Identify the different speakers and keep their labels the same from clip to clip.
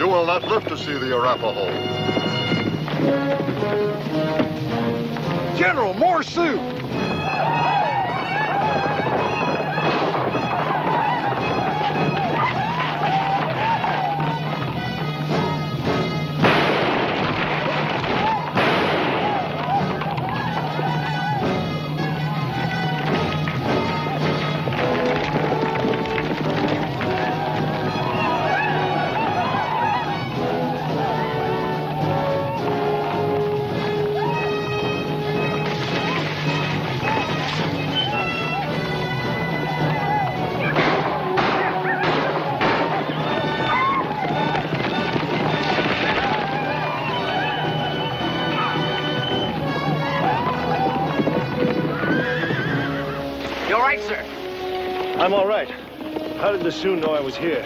Speaker 1: You will not live to see the Arapaho.
Speaker 2: General, more Sioux!
Speaker 3: I'm all right. How did the Sioux know I was here?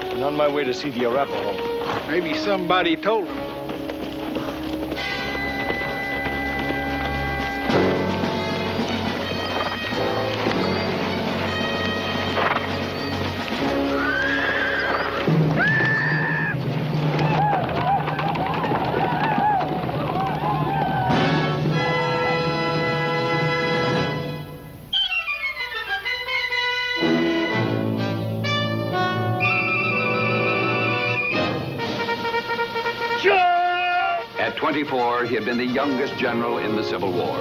Speaker 3: And on my way to see the Arapaho.
Speaker 2: Maybe somebody told them.
Speaker 4: At 24, he had been the youngest general in the Civil War.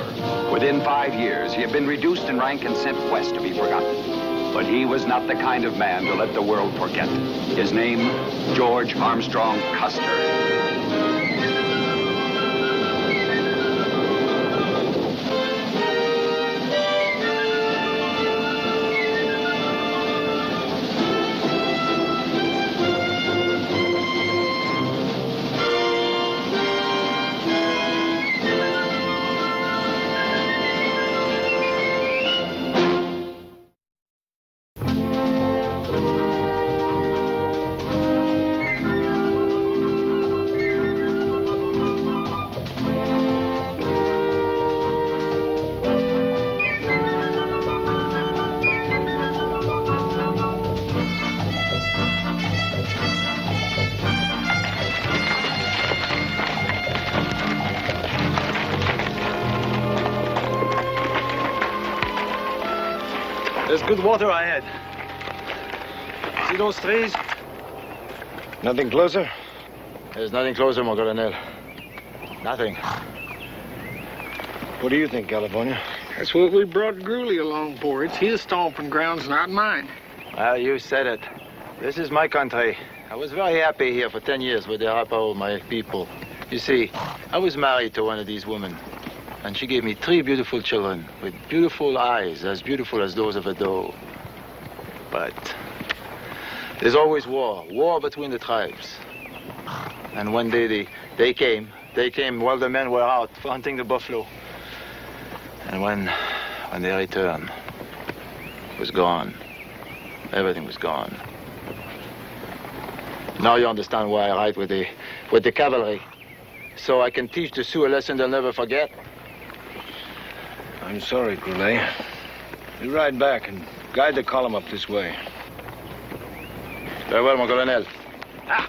Speaker 4: Within 5 years, he had been reduced in rank and sent west to be forgotten. But he was not the kind of man to let the world forget. His name, George Armstrong Custer.
Speaker 3: There's good water ahead. See those trees? Nothing closer? There's nothing closer, mon colonel. Nothing. What do you think, California?
Speaker 2: That's what we brought Gruely along for. It's his stomping grounds, not mine.
Speaker 3: Well, you said it. This is my country. I was very happy here for 10 years with the Arapaho, my people. You see, I was married to one of these women. And she gave me 3 beautiful children with beautiful eyes, as beautiful as those of a doe. But there's always war between the tribes. And one day they came while the men were out hunting the buffalo. And when they returned, it was gone. Everything was gone. Now you understand why I ride with the cavalry. So I can teach the Sioux a lesson they'll never forget. I'm sorry, Gruely. You ride back and guide the column up this way. Very well, mon colonel. Ah!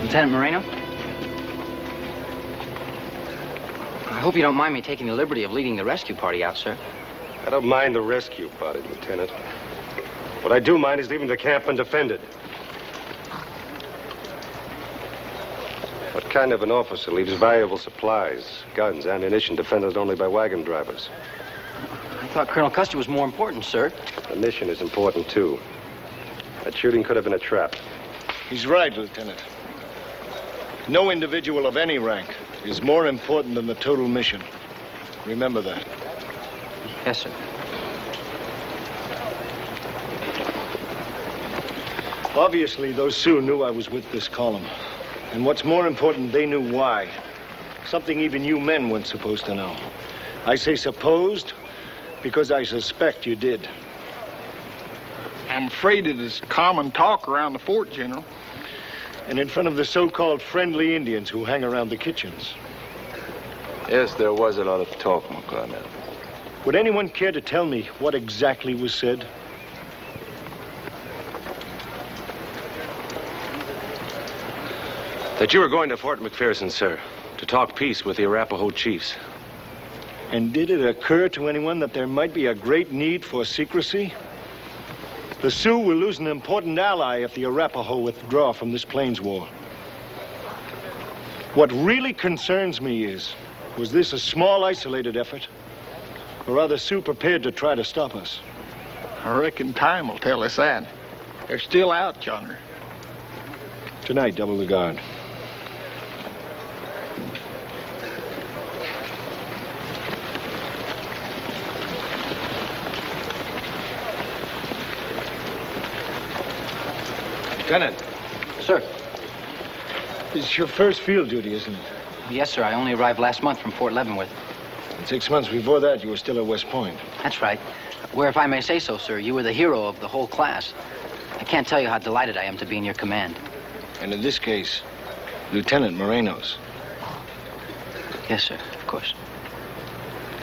Speaker 5: Lieutenant Moreno? I hope you don't mind me taking the liberty of leading the rescue party out, sir.
Speaker 6: I don't mind the rescue party, Lieutenant. What I do mind is leaving the camp undefended. What kind of an officer leaves valuable supplies, guns, ammunition defended only by wagon drivers?
Speaker 5: I thought Colonel Custer was more important, sir.
Speaker 6: The mission is important, too. That shooting could have been a trap.
Speaker 3: He's right, Lieutenant. No individual of any rank is more important than the total mission. Remember that.
Speaker 5: Yes, sir.
Speaker 3: Obviously, those Sioux knew I was with this column. And what's more important, they knew why. Something even you men weren't supposed to know.
Speaker 7: I say supposed because I suspect you did.
Speaker 2: I'm afraid it is common talk around the fort, General.
Speaker 7: And in front of the so-called friendly Indians who hang around the kitchens.
Speaker 3: Yes, there was a lot of talk, my colonel.
Speaker 7: Would anyone care to tell me what exactly was said?
Speaker 6: That you were going to Fort McPherson, sir, to talk peace with the Arapaho chiefs.
Speaker 7: And did it occur to anyone that there might be a great need for secrecy? The Sioux will lose an important ally if the Arapaho withdraw from this Plains War. What really concerns me is, was this a small, isolated effort? Or are the Sioux prepared to try to stop us?
Speaker 2: I reckon time will tell us that. They're still out yonder.
Speaker 7: Tonight, double the guard. Lieutenant.
Speaker 5: Sir.
Speaker 7: It's your first field duty, isn't it?
Speaker 5: Yes, sir. I only arrived last month from Fort Leavenworth.
Speaker 7: And 6 months before that, you were still at West Point.
Speaker 5: That's right. Where, if I may say so, sir, you were the hero of the whole class. I can't tell you how delighted I am to be in your command.
Speaker 7: And in this case, Lieutenant Moreno's.
Speaker 5: Yes, sir, of course.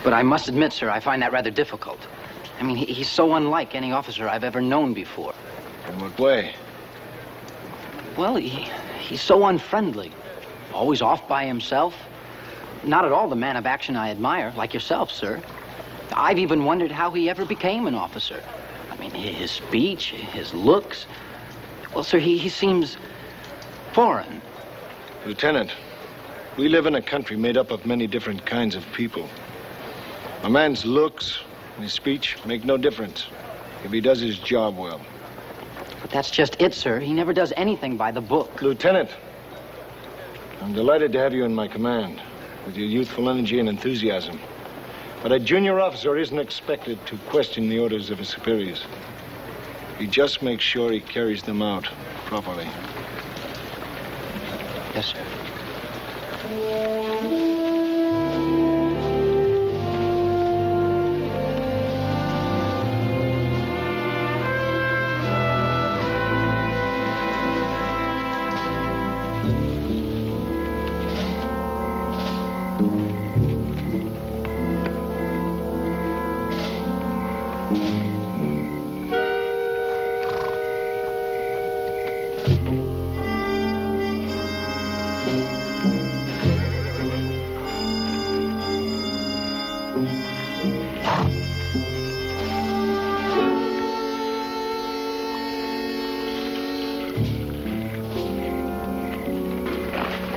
Speaker 5: But I must admit, sir, I find that rather difficult. I mean, he's so unlike any officer I've ever known before.
Speaker 7: In what way?
Speaker 5: Well, he's so unfriendly. Always off by himself. Not at all the man of action I admire, like yourself, sir. I've even wondered how he ever became an officer. I mean, his speech, his looks. Well, sir, he seems foreign.
Speaker 7: Lieutenant, we live in a country made up of many different kinds of people. A man's looks and his speech make no difference if he does his job well.
Speaker 5: But that's just it, sir. He never does anything by the book.
Speaker 7: Lieutenant, I'm delighted to have you in my command with your youthful energy and enthusiasm. But a junior officer isn't expected to question the orders of his superiors. He just makes sure he carries them out properly.
Speaker 5: Yes, sir.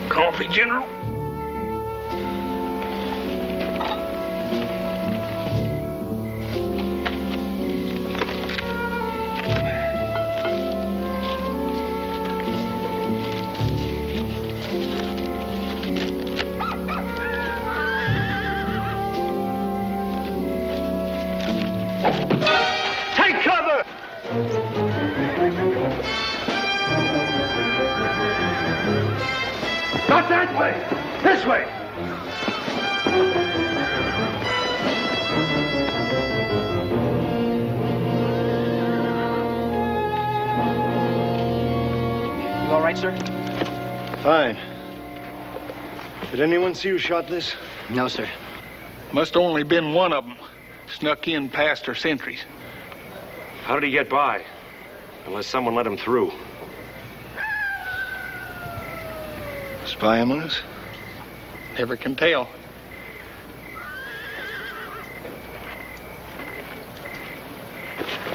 Speaker 2: Coffee, General?
Speaker 7: Take cover!
Speaker 6: Not that way! This way!
Speaker 5: You all right, sir?
Speaker 7: Fine. Did anyone see who shot this?
Speaker 5: No, sir.
Speaker 2: Must only been one of them. Snuck in past our sentries.
Speaker 6: How did he get by? Unless someone let him through.
Speaker 7: Spy among us?
Speaker 2: Never can tell.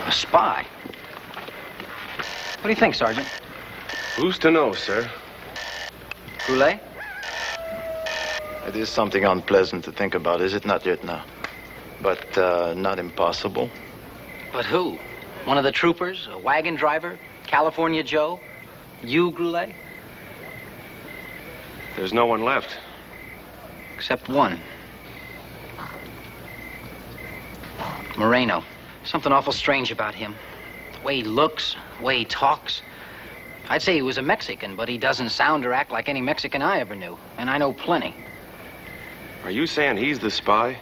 Speaker 5: A spy? What do you think, Sergeant?
Speaker 6: Who's to know, sir?
Speaker 5: Goulet?
Speaker 3: It is something unpleasant to think about, is it not, Lieutenant? But not impossible.
Speaker 5: But who? One of the troopers? A wagon driver? California Joe? You, Goulet?
Speaker 6: There's no one left.
Speaker 5: Except one. Moreno. Something awful strange about him. The way he looks, the way he talks. I'd say he was a Mexican, but he doesn't sound or act like any Mexican I ever knew. And I know plenty.
Speaker 6: Are you saying he's the spy?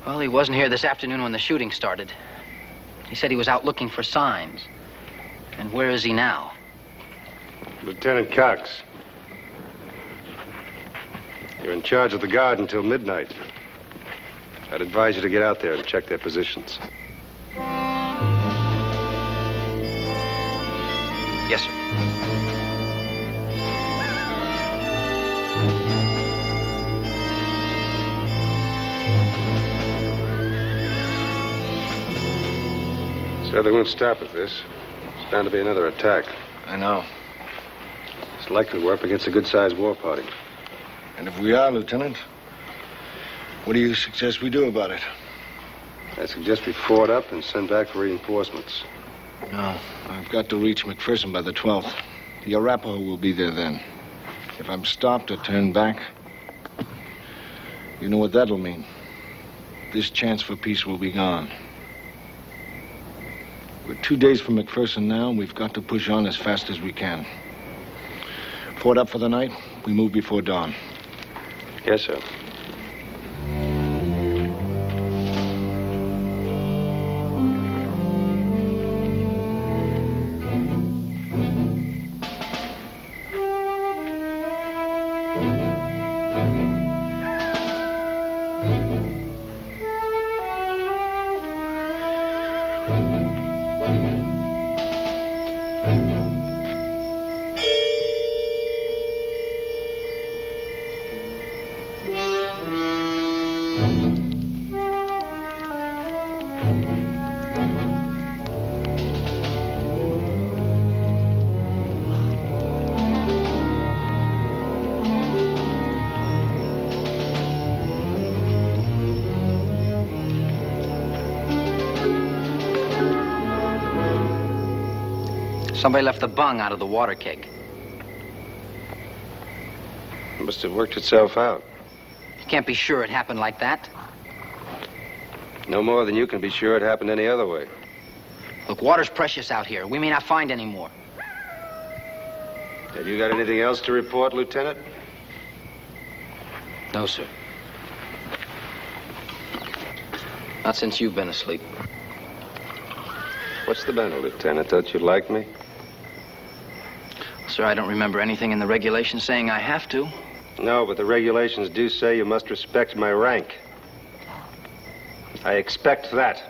Speaker 5: Well, he wasn't here this afternoon when the shooting started. He said he was out looking for signs. And where is he now?
Speaker 6: Lieutenant Cox. You're in charge of the guard until midnight. I'd advise you to get out there and check their positions.
Speaker 5: Yes, sir.
Speaker 6: So they won't stop at this. It's bound to be another attack.
Speaker 7: I know.
Speaker 6: It's likely we're up against a good-sized war party.
Speaker 7: And if we are, Lieutenant, what do you suggest we do about it?
Speaker 6: I suggest we ford up and send back for reinforcements.
Speaker 7: No, I've got to reach McPherson by the 12th. The Arapaho will be there then. If I'm stopped or turned back, you know what that'll mean. This chance for peace will be gone. We're 2 days from McPherson now, and we've got to push on as fast as we can. Ford up for the night, we move before dawn.
Speaker 6: Yes, sir.
Speaker 5: Somebody left the bung out of the water keg.
Speaker 6: It must have worked itself out.
Speaker 5: You can't be sure it happened like that.
Speaker 6: No more than you can be sure it happened any other way.
Speaker 5: Look, water's precious out here. We may not find any more.
Speaker 6: Have you got anything else to report, Lieutenant?
Speaker 5: No, sir. Not since you've been asleep.
Speaker 6: What's the matter, Lieutenant? Don't you like me?
Speaker 5: Sir, I don't remember anything in the regulations saying I have to.
Speaker 6: No, but the regulations do say you must respect my rank. I expect that.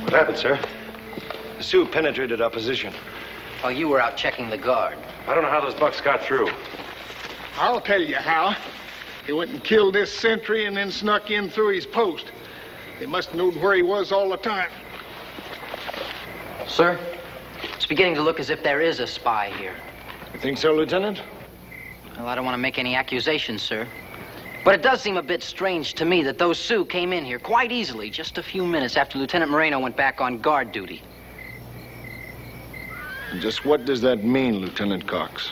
Speaker 6: What happened, sir?
Speaker 7: The Sioux penetrated our position.
Speaker 5: While you were out checking the guard.
Speaker 6: I don't know how those bucks got through.
Speaker 2: I'll tell you how. He went and killed this sentry and then snuck in through his post. They must have known where he was all the time.
Speaker 5: Sir, it's beginning to look as if there is a spy here.
Speaker 7: You think so, Lieutenant?
Speaker 5: Well, I don't want to make any accusations, sir. But it does seem a bit strange to me that those Sioux came in here quite easily just a few minutes after Lieutenant Moreno went back on guard duty.
Speaker 7: And just what does that mean, Lieutenant Cox?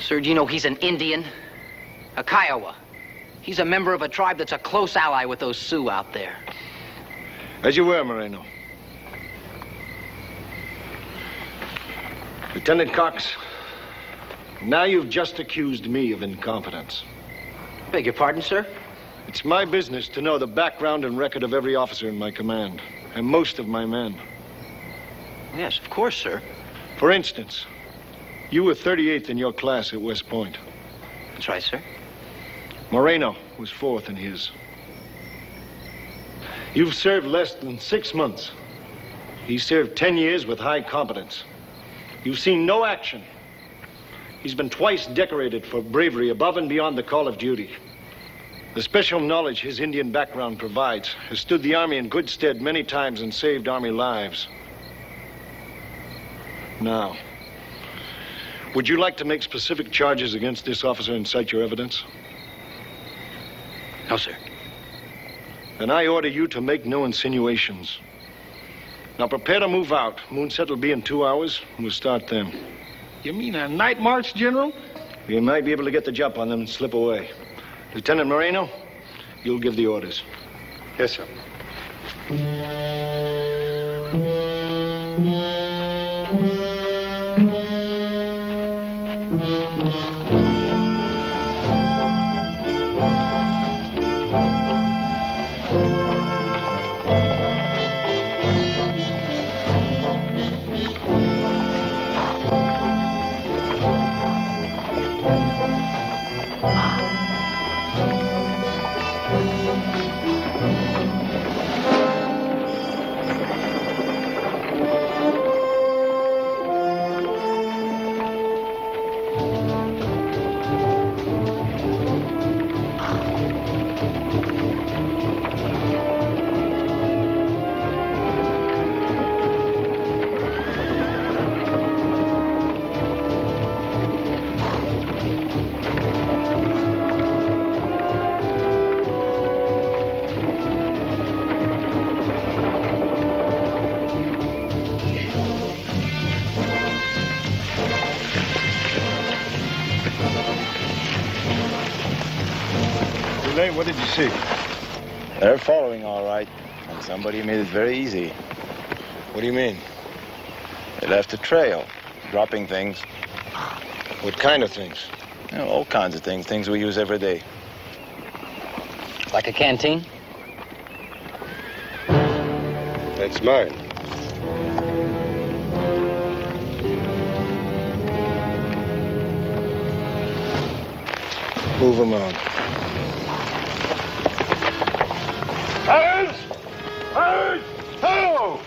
Speaker 5: Sir, do you know he's an Indian? A Kiowa. He's a member of a tribe that's a close ally with those Sioux out there.
Speaker 7: As you were, Moreno. Lieutenant Cox, now you've just accused me of incompetence.
Speaker 5: Beg your pardon, sir?
Speaker 7: It's my business to know the background and record of every officer in my command, and most of my men.
Speaker 5: Yes, of course, sir.
Speaker 7: For instance, you were 38th in your class at West Point.
Speaker 5: That's right, sir.
Speaker 7: Moreno was 4th in his. You've served less than 6 months. He served 10 years with high competence. You've seen no action. He's been twice decorated for bravery above and beyond the call of duty. The special knowledge his Indian background provides has stood the Army in good stead many times and saved Army lives. Now, would you like to make specific charges against this officer and cite your evidence?
Speaker 5: No, sir.
Speaker 7: Then I order you to make no insinuations. Now prepare to move out. Moonset will be in 2 hours, and we'll start then.
Speaker 2: You mean a night march, General?
Speaker 7: You might be able to get the jump on them and slip away. Lieutenant Moreno, you'll give the orders.
Speaker 6: Yes, sir.
Speaker 7: What did you see?
Speaker 8: They're following all right, and somebody made it very easy.
Speaker 7: What do you mean?
Speaker 8: They left a trail, dropping things.
Speaker 7: What kind of things?
Speaker 8: You know, all kinds of things, things we use every day.
Speaker 5: Like a canteen?
Speaker 6: That's mine.
Speaker 7: Move them on.
Speaker 8: Hands! Hands! Ho!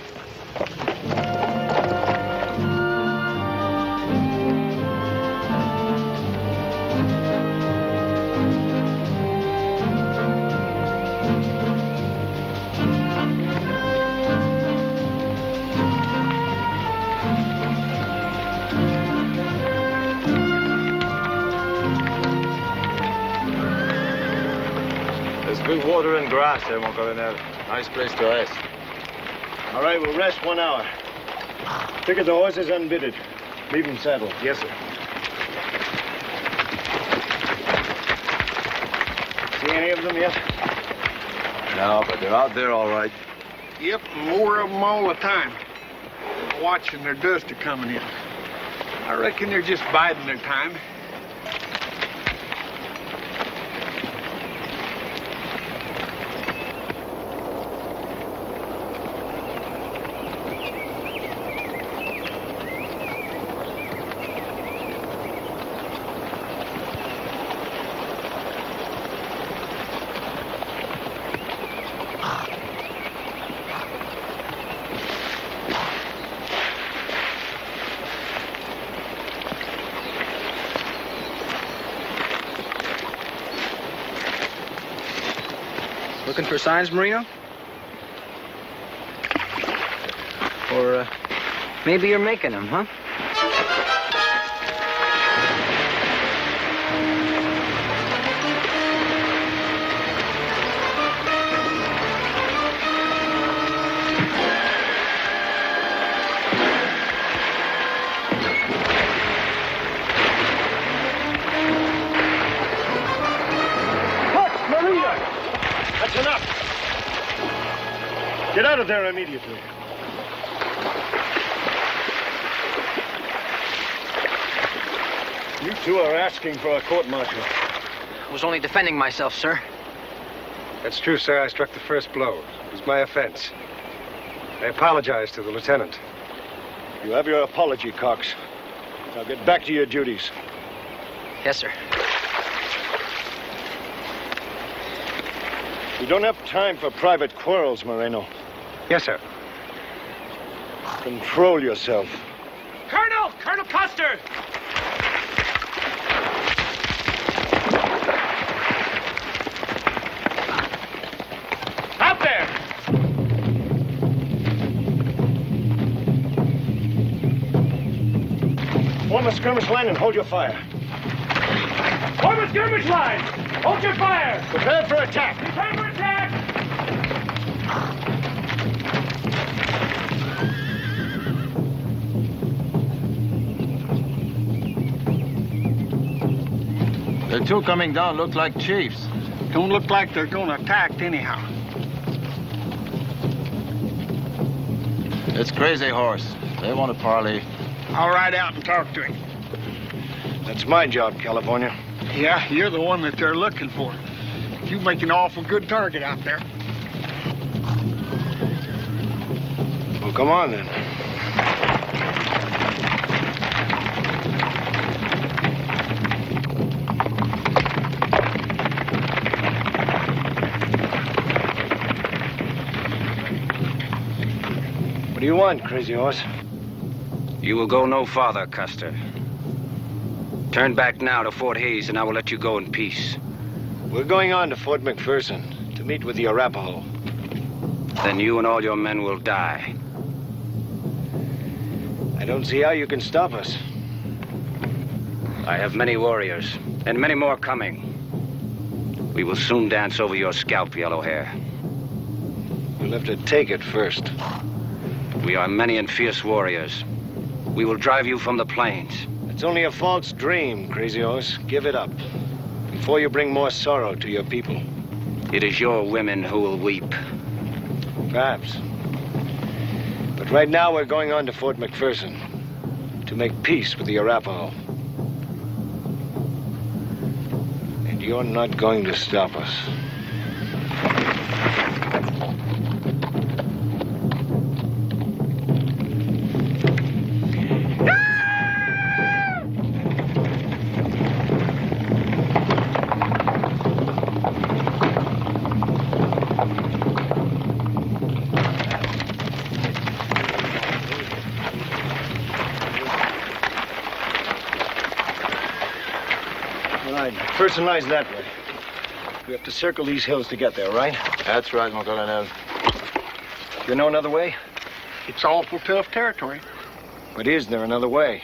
Speaker 8: Good water and grass there, mon colonel. Nice place to rest.
Speaker 7: All right, we'll rest 1 hour. Ticket the horses unbitted. Leave them saddled.
Speaker 6: Yes, sir.
Speaker 7: See any of them yet?
Speaker 8: No, but they're out there all right.
Speaker 2: Yep, more of them all the time. Watching their dust coming in. I reckon they're just biding their time.
Speaker 5: Looking for signs, Marino? Or maybe you're making them, huh?
Speaker 7: That's enough. Get out of there immediately. You two are asking for a court-martial.
Speaker 5: I was only defending myself, sir.
Speaker 6: That's true, sir. I struck the first blow. It was my offense. I apologize to the lieutenant.
Speaker 7: You have your apology, Cox. Now get back to your duties.
Speaker 5: Yes, sir.
Speaker 7: We don't have time for private quarrels, Moreno.
Speaker 6: Yes, sir.
Speaker 7: Control yourself.
Speaker 2: Colonel! Colonel Custer! Out there!
Speaker 7: Form a skirmish line and hold your fire.
Speaker 2: Form a skirmish line! Hold your fire!
Speaker 7: Prepare for attack.
Speaker 2: Prepare for attack!
Speaker 3: The two coming down look like chiefs.
Speaker 2: Don't look like they're gonna attack anyhow.
Speaker 3: It's Crazy Horse. They want to parley.
Speaker 2: I'll ride out and talk to him.
Speaker 7: That's my job, California.
Speaker 2: Yeah, you're the one that they're looking for. You make an awful good target out there.
Speaker 7: Well, come on, then. What do you want, Crazy Horse?
Speaker 9: You will go no farther, Custer. Turn back now to Fort Hays, and I will let you go in peace.
Speaker 7: We're going on to Fort McPherson to meet with the Arapaho.
Speaker 9: Then you and all your men will die.
Speaker 7: I don't see how you can stop us.
Speaker 9: I have many warriors, and many more coming. We will soon dance over your scalp, Yellow Hair.
Speaker 7: You'll have to take it first.
Speaker 9: We are many and fierce warriors. We will drive you from the plains.
Speaker 7: It's only a false dream, Crazy Horse. Give it up. Before you bring more sorrow to your people.
Speaker 9: It is your women who will weep.
Speaker 7: Perhaps. But right now we're going on to Fort McPherson to make peace with the Arapaho. And you're not going to stop us. McPherson lies that way. We have to circle these hills to get there, right?
Speaker 3: That's right, mon colonel.
Speaker 7: You know another way?
Speaker 2: It's awful tough territory.
Speaker 7: But is there another way?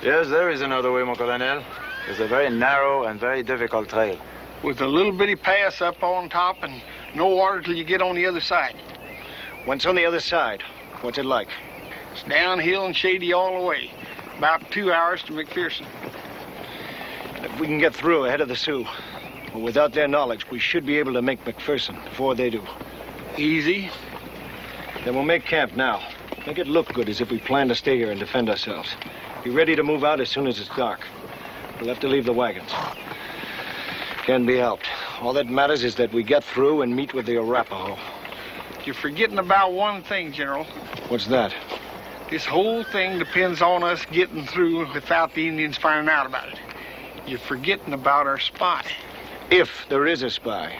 Speaker 3: Yes, there is another way, mon colonel. It's a very narrow and very difficult trail.
Speaker 2: With a little bitty pass up on top and no water till you get on the other side.
Speaker 7: Once on the other side, what's it like?
Speaker 2: It's downhill and shady all the way. About 2 hours to McPherson.
Speaker 7: If we can get through ahead of the Sioux, well, without their knowledge, we should be able to make McPherson before they do.
Speaker 2: Easy.
Speaker 7: Then we'll make camp now. Make it look good as if we plan to stay here and defend ourselves. Be ready to move out as soon as it's dark. We'll have to leave the wagons. Can't be helped. All that matters is that we get through and meet with the Arapaho.
Speaker 2: You're forgetting about one thing, General.
Speaker 7: What's that?
Speaker 2: This whole thing depends on us getting through without the Indians finding out about it. You're forgetting about our spy.
Speaker 7: If there is a spy.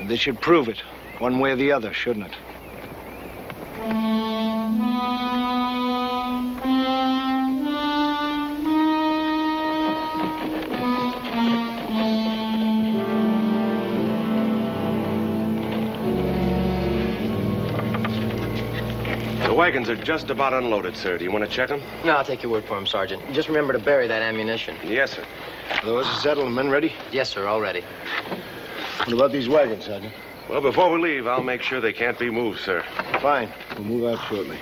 Speaker 7: They should prove it, one way or the other, shouldn't it?
Speaker 10: The wagons are just about unloaded, sir. Do you want to check them?
Speaker 11: No, I'll take your word for him, Sergeant. Just remember to bury that ammunition.
Speaker 10: Yes, sir.
Speaker 7: Are the horses saddled and men ready?
Speaker 11: Yes, sir, all ready.
Speaker 7: What about these wagons, Sergeant?
Speaker 10: Well, before we leave, I'll make sure they can't be moved, sir.
Speaker 7: Fine. We'll move out shortly.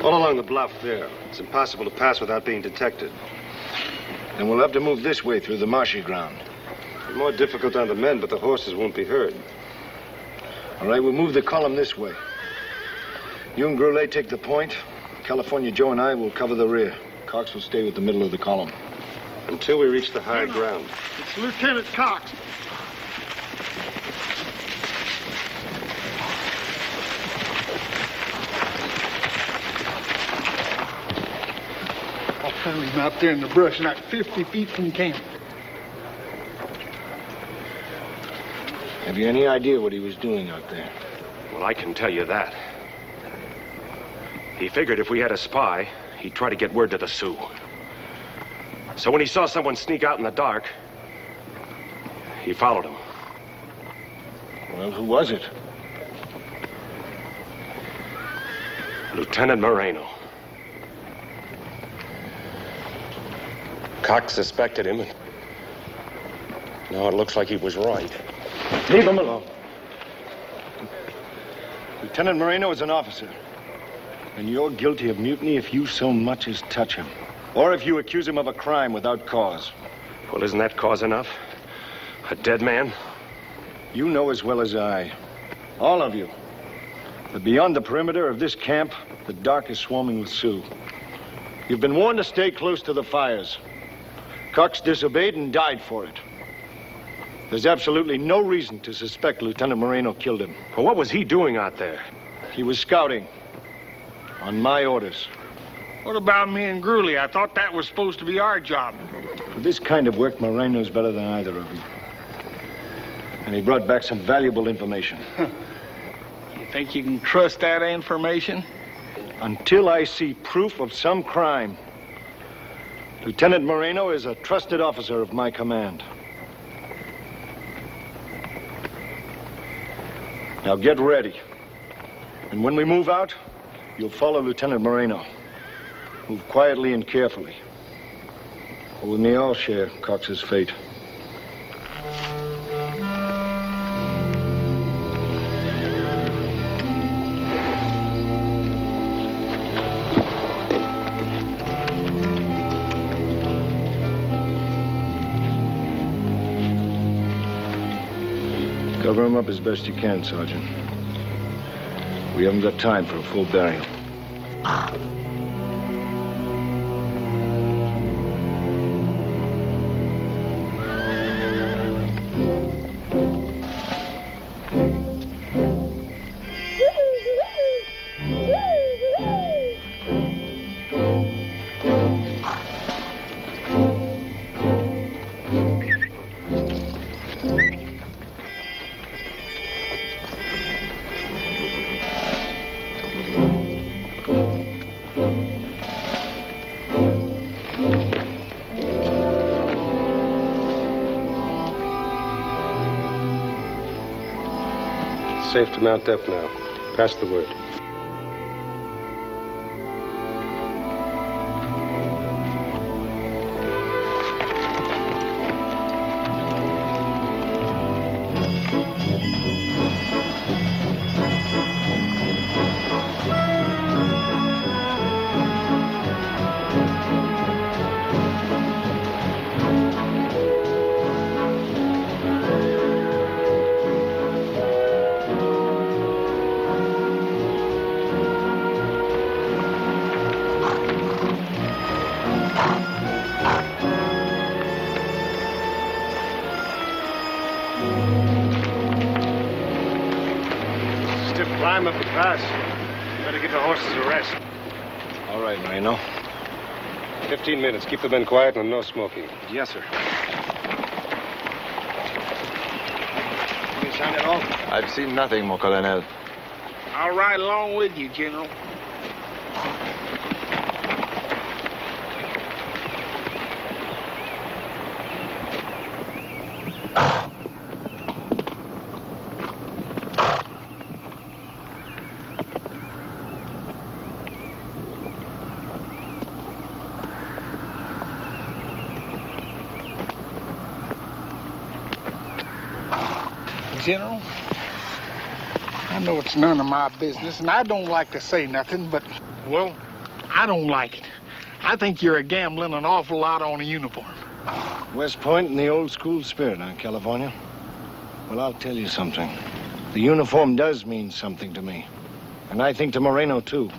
Speaker 6: All along the bluff there. It's impossible to pass without being detected.
Speaker 7: And we'll have to move this way through the marshy ground.
Speaker 6: It's more difficult on the men, but the horses won't be heard.
Speaker 7: All right, we'll move the column this way. You and Groulet take the point. California Joe and I will cover the rear. Cox will stay with the middle of the column.
Speaker 6: Until we reach the high ground.
Speaker 2: It's Lieutenant Cox. I found him out there in the brush, not 50 feet from camp.
Speaker 7: Have you any idea what he was doing out there?
Speaker 10: Well, I can tell you that. He figured if we had a spy, he'd try to get word to the Sioux. So when he saw someone sneak out in the dark, he followed him.
Speaker 7: Well, who was it?
Speaker 10: Lieutenant Moreno. Cox suspected him, and now it looks like he was right.
Speaker 7: Leave him alone. Lieutenant Moreno is an officer. And you're guilty of mutiny if you so much as touch him. Or if you accuse him of a crime without cause.
Speaker 10: Well, isn't that cause enough? A dead man?
Speaker 7: You know as well as I, all of you, that beyond the perimeter of this camp, the dark is swarming with Sioux. You've been warned to stay close to the fires. Cox disobeyed and died for it. There's absolutely no reason to suspect Lieutenant Moreno killed him.
Speaker 10: Well, what was he doing out there?
Speaker 7: He was scouting. On my orders.
Speaker 2: What about me and Gruely? I thought that was supposed to be our job.
Speaker 7: For this kind of work, Moreno's better than either of you. And he brought back some valuable information.
Speaker 2: You think you can trust that information?
Speaker 7: Until I see proof of some crime. Lieutenant Moreno is a trusted officer of my command. Now get ready. And when we move out, you'll follow Lieutenant Moreno. Move quietly and carefully. Or we may all share Cox's fate. Cover him up as best you can, Sergeant. We haven't got time for a full burial.
Speaker 6: It's safe to mount up now. Pass the word.
Speaker 7: Climb up the pass. Better give the horses a rest. All right, Moreno.
Speaker 6: 15 minutes. Keep the men quiet and no smoking.
Speaker 7: Yes, sir. You sound at all?
Speaker 3: I've seen nothing, mon colonel.
Speaker 2: I'll ride along with you, General. General, I know it's none of my business, and I don't like to say nothing, but, well, I don't like it. I think you're gambling an awful lot on a uniform.
Speaker 7: West Point in the old school spirit, huh, California? Well, I'll tell you something. The uniform does mean something to me. And I think to Moreno, too.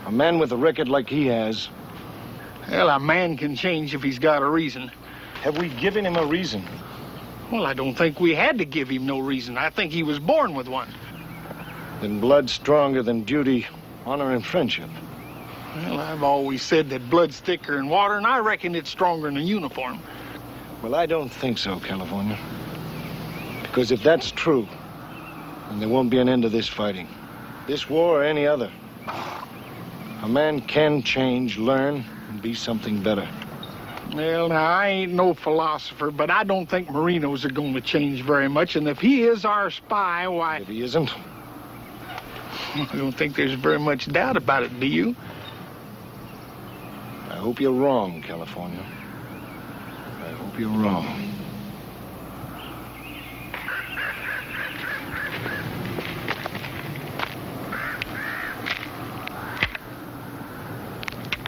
Speaker 7: A man with a record like he has.
Speaker 2: Well, a man can change if he's got a reason.
Speaker 7: Have we given him a reason?
Speaker 2: Well, I don't think we had to give him no reason. I think he was born with one.
Speaker 7: Then blood's stronger than duty, honor, and friendship.
Speaker 2: Well, I've always said that blood's thicker than water, and I reckon it's stronger than a uniform.
Speaker 7: Well, I don't think so, California. Because if that's true, then there won't be an end to this fighting. This war or any other. A man can change, learn, and be something better.
Speaker 2: Well, now, I ain't no philosopher, but I don't think Moreno's are going to change very much, and if he is our spy, why...
Speaker 7: If he isn't?
Speaker 2: I don't think there's very much doubt about it, do you?
Speaker 7: I hope you're wrong, California. I hope you're wrong.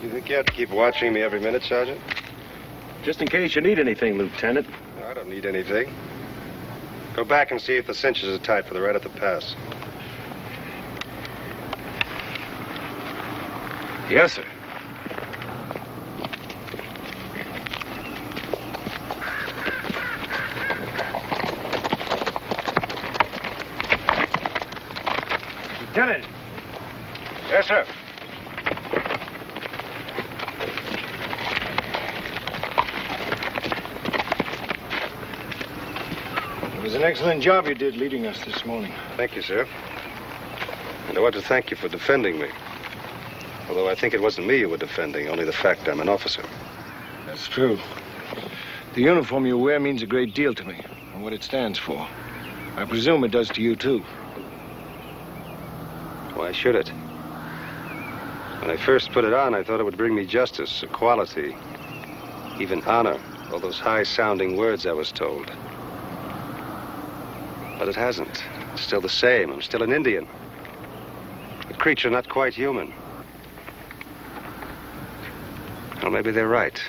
Speaker 6: You think you have to keep watching me every minute, Sergeant?
Speaker 10: Just in case you need anything, Lieutenant.
Speaker 6: No, I don't need anything. Go back and see if the cinches are tight for the right at the pass.
Speaker 10: Yes, sir. Lieutenant.
Speaker 7: Yes, sir. It was an excellent job you did leading us this morning.
Speaker 6: Thank you, sir. And I want to thank you for defending me. Although I think it wasn't me you were defending, only the fact I'm an officer.
Speaker 7: That's true. The uniform you wear means a great deal to me, and what it stands for. I presume it does to you, too.
Speaker 6: Why should it? When I first put it on, I thought it would bring me justice, equality, even honor, all those high-sounding words I was told. But it hasn't. It's still the same. I'm still an Indian. A creature not quite human. Well, maybe they're right.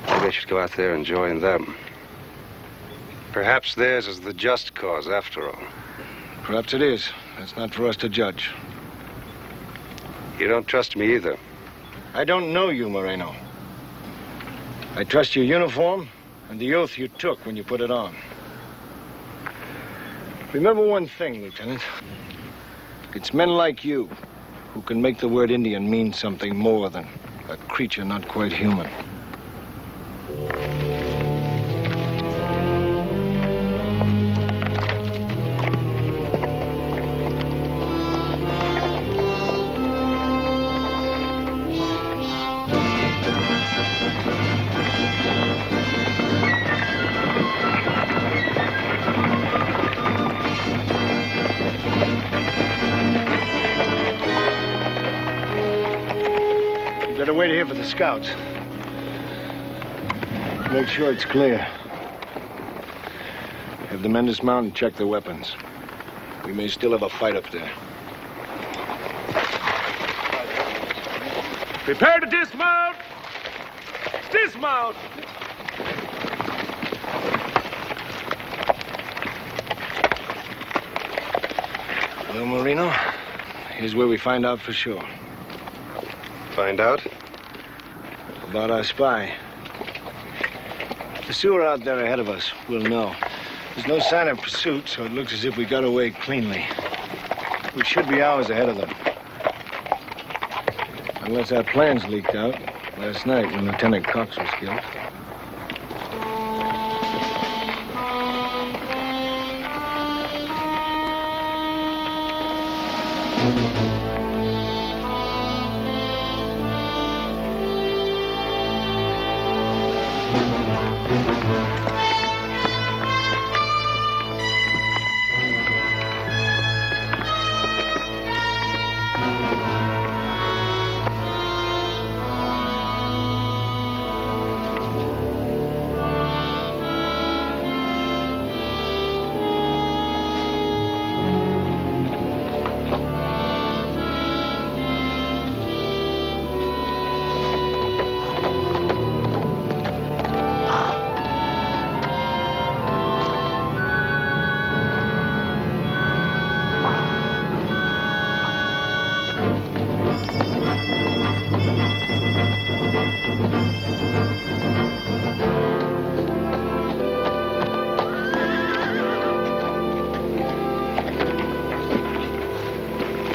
Speaker 6: Maybe I should go out there and join them. Perhaps theirs is the just cause, after all.
Speaker 7: Perhaps it is. That's not for us to judge.
Speaker 6: You don't trust me either.
Speaker 7: I don't know you, Moreno. I trust your uniform and the oath you took when you put it on. Remember one thing, Lieutenant. It's men like you who can make the word Indian mean something more than a creature not quite human. the scouts. Make sure it's clear. Have the men dismount and check their weapons. We may still have a fight up there.
Speaker 10: Prepare to dismount! Dismount!
Speaker 7: Well, Marino, here's where we find out for sure.
Speaker 6: Find out?
Speaker 7: About our spy. The Sioux are out there ahead of us. We'll know. There's no sign of pursuit, so it looks as if we got away cleanly. We should be hours ahead of them. Unless our plans leaked out last night when Lieutenant Cox was killed.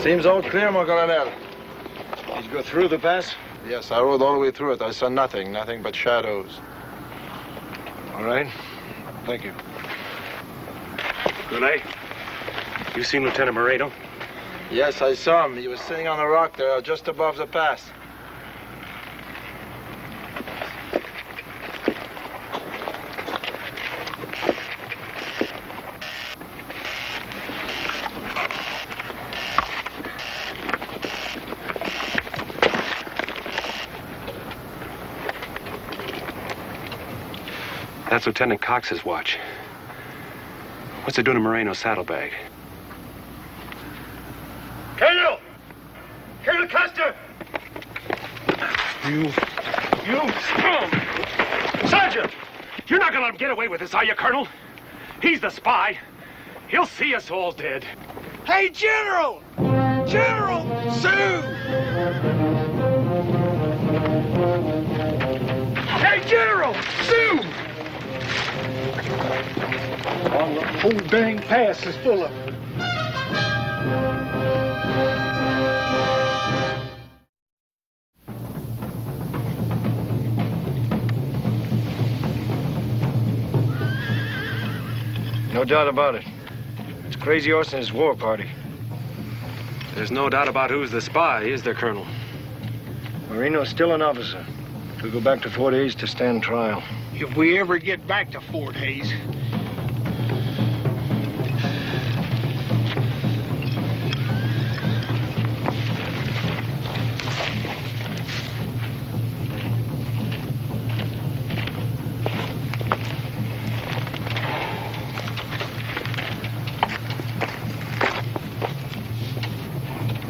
Speaker 3: Seems all clear, mon colonel.
Speaker 7: Did you go through the pass?
Speaker 3: Yes, I rode all the way through it. I saw nothing but shadows.
Speaker 7: All right. Thank you.
Speaker 10: Renee, you seen Lieutenant Moreno?
Speaker 3: Yes, I saw him. He was sitting on a rock there just above the pass.
Speaker 10: That's Lieutenant Cox's watch. What's it doing to Moreno's saddlebag?
Speaker 8: Colonel! Colonel Custer!
Speaker 10: You scum! Sergeant! You're not gonna let him get away with this, are you, Colonel? He's the spy. He'll see us all dead.
Speaker 2: Hey, General! General! Sioux! Hey, General! Sioux! Oh, the whole dang pass is full of them.
Speaker 7: No doubt about it. It's Crazy Horse and his war party.
Speaker 10: There's no doubt about who's the spy, is there, Colonel?
Speaker 7: Moreno's still an officer. He'll go back to Fort Hays to stand trial.
Speaker 2: If we ever get back to Fort Hays.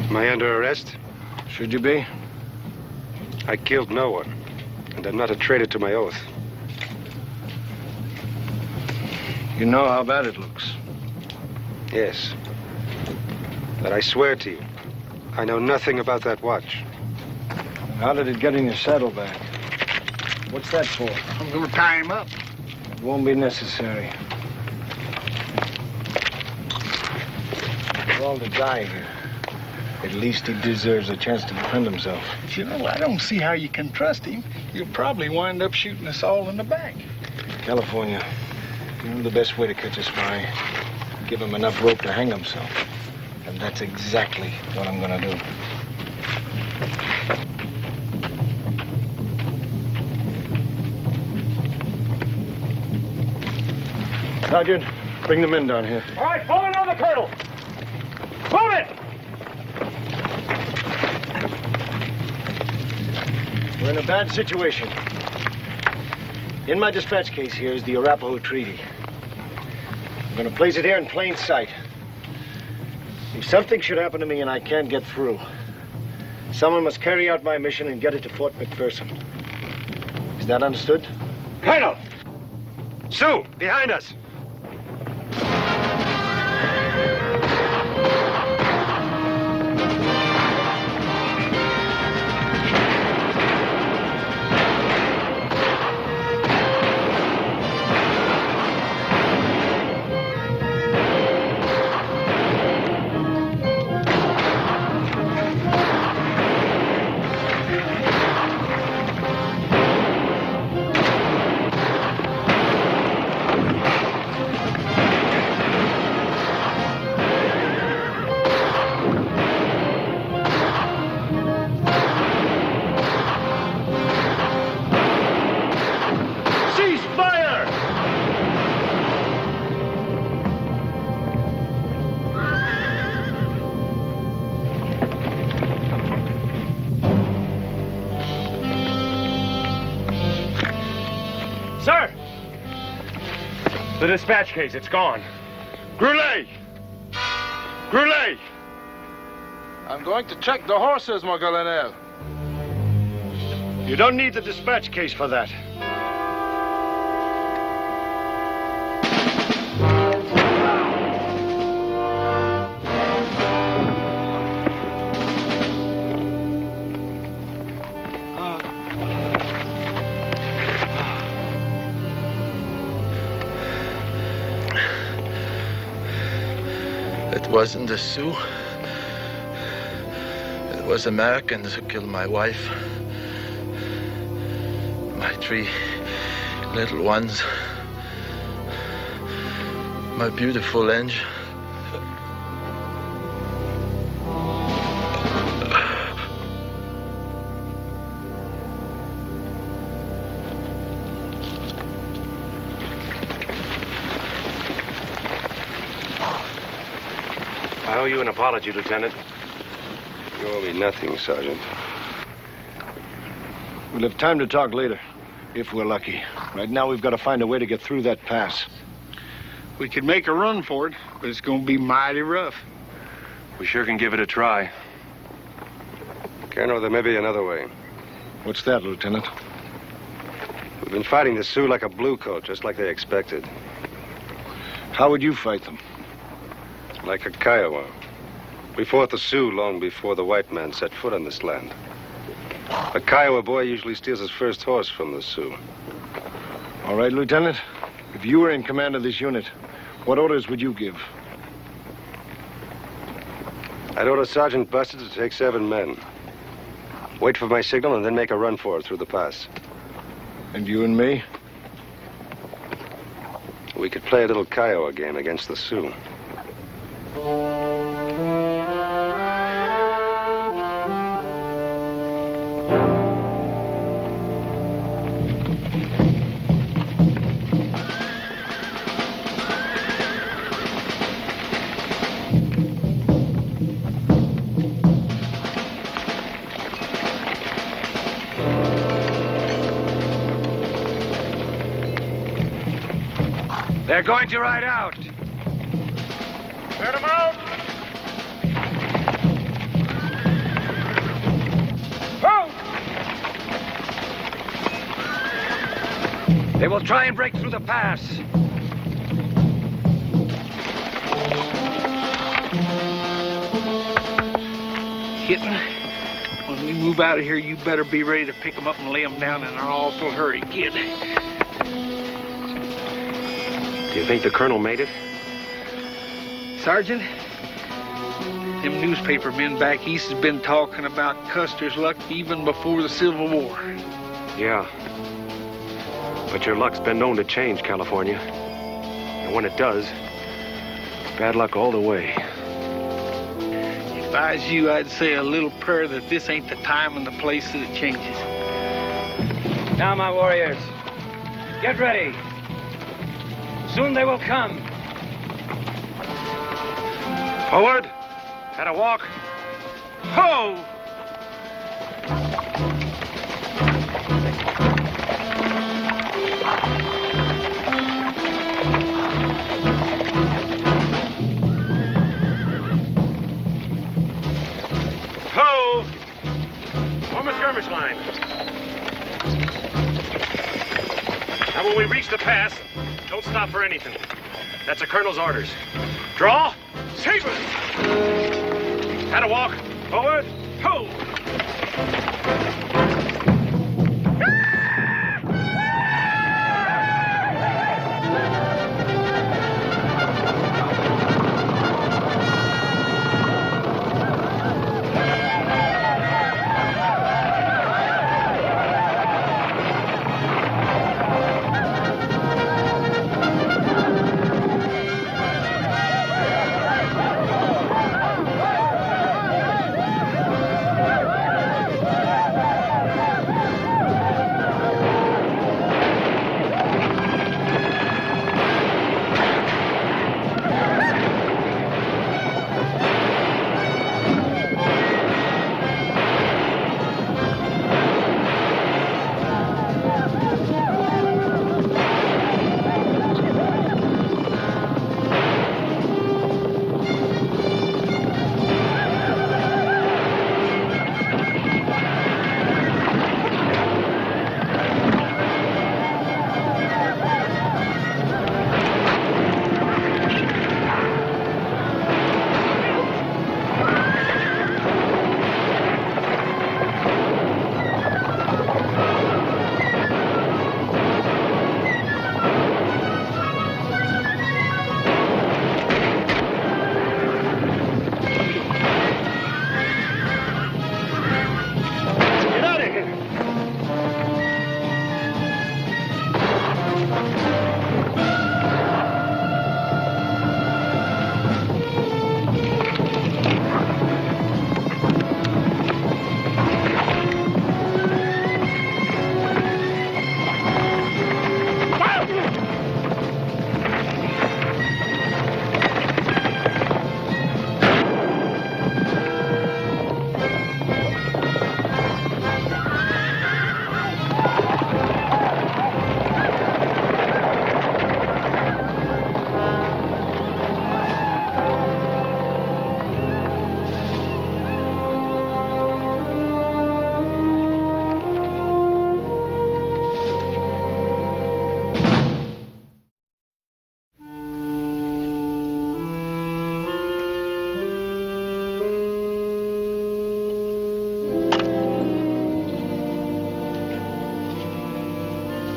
Speaker 6: Am I under arrest?
Speaker 7: Should you be?
Speaker 6: I killed no one, and I'm not a traitor to my oath.
Speaker 7: You know how bad it looks.
Speaker 6: Yes. But I swear to you, I know nothing about that watch.
Speaker 7: How did it get in your saddlebag? What's that for?
Speaker 2: I'm gonna tie him up.
Speaker 7: It won't be necessary. We're all to die here. At least he deserves a chance to defend himself.
Speaker 2: You know, I don't see how you can trust him. You'll probably wind up shooting us all in the back.
Speaker 7: California, you know the best way to catch a spy? Give him enough rope to hang himself. And that's exactly what I'm gonna do. Sergeant, bring the men down here.
Speaker 10: All right, fall in on the Colonel. Move it!
Speaker 7: We're in a bad situation. In my dispatch case here is the Arapaho Treaty. I'm going to place it here in plain sight. If something should happen to me and I can't get through, someone must carry out my mission and get it to Fort McPherson. Is that understood?
Speaker 10: Colonel! Sioux, behind us! The dispatch case, it's gone. Groulet! Groulet!
Speaker 1: I'm going to check the horses, mon colonel.
Speaker 7: You don't need the dispatch case for that.
Speaker 3: It wasn't the Sioux. It was Americans who killed my wife. My 3 little ones. My beautiful angel.
Speaker 10: I owe you an apology, Lieutenant.
Speaker 6: You owe me nothing, Sergeant.
Speaker 7: We'll have time to talk later, if we're lucky. Right now, we've got to find a way to get through that pass.
Speaker 2: We could make a run for it, but it's going to be mighty rough.
Speaker 10: We sure can give it a try.
Speaker 6: Colonel, there may be another way.
Speaker 7: What's that, Lieutenant?
Speaker 6: We've been fighting the Sioux like a bluecoat, just like they expected.
Speaker 7: How would you fight them?
Speaker 6: Like a Kiowa. We fought the Sioux long before the white man set foot on this land. A Kiowa boy usually steals his first horse from the Sioux.
Speaker 7: All right, Lieutenant. If you were in command of this unit, what orders would you give?
Speaker 6: I'd order Sergeant Bustard to take 7 men. Wait for my signal and then make a run for it through the pass.
Speaker 7: And you and me?
Speaker 6: We could play a little Kiowa game against the Sioux.
Speaker 9: They're going to ride out.
Speaker 2: Let them out!
Speaker 9: They will try and break through the pass.
Speaker 2: Kitten, when we move out of here, you better be ready to pick them up and lay them down in an awful hurry, kid.
Speaker 10: Do you think the colonel made it?
Speaker 2: Sergeant, them newspaper men back east has been talking about Custer's luck even before the Civil War.
Speaker 10: Yeah. But your luck's been known to change, California. And when it does, bad luck all the way.
Speaker 2: If I was you, I'd say a little prayer that this ain't the time and the place that it changes.
Speaker 9: Now, my warriors, get ready. Soon they will come.
Speaker 10: Forward! At a walk. Ho! Ho! Form a skirmish line. Now, when we reach the pass, don't stop for anything. That's a colonel's orders. Draw. Sabers! Had a walk. Forward. Ho!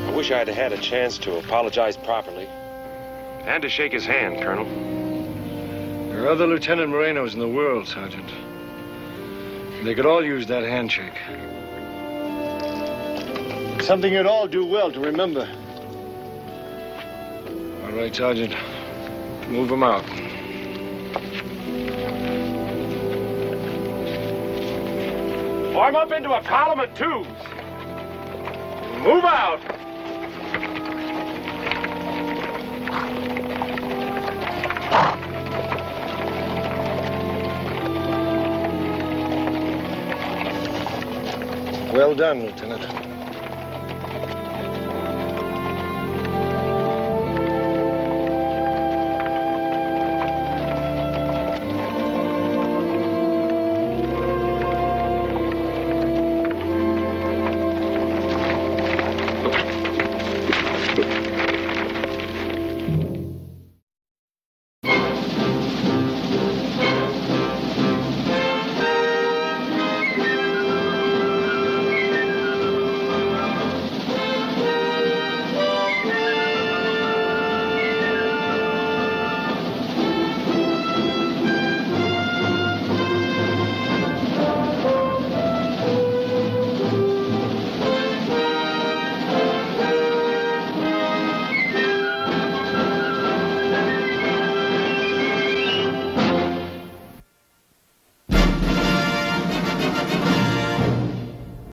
Speaker 10: I wish I'd had a chance to apologize properly. And to shake his hand, Colonel.
Speaker 7: There are other Lieutenant Morenos in the world, Sergeant. They could all use that handshake. It's something you'd all do well to remember. All right, Sergeant. Move them out.
Speaker 10: Form up into a column of twos. Move out.
Speaker 7: Well done, Lieutenant.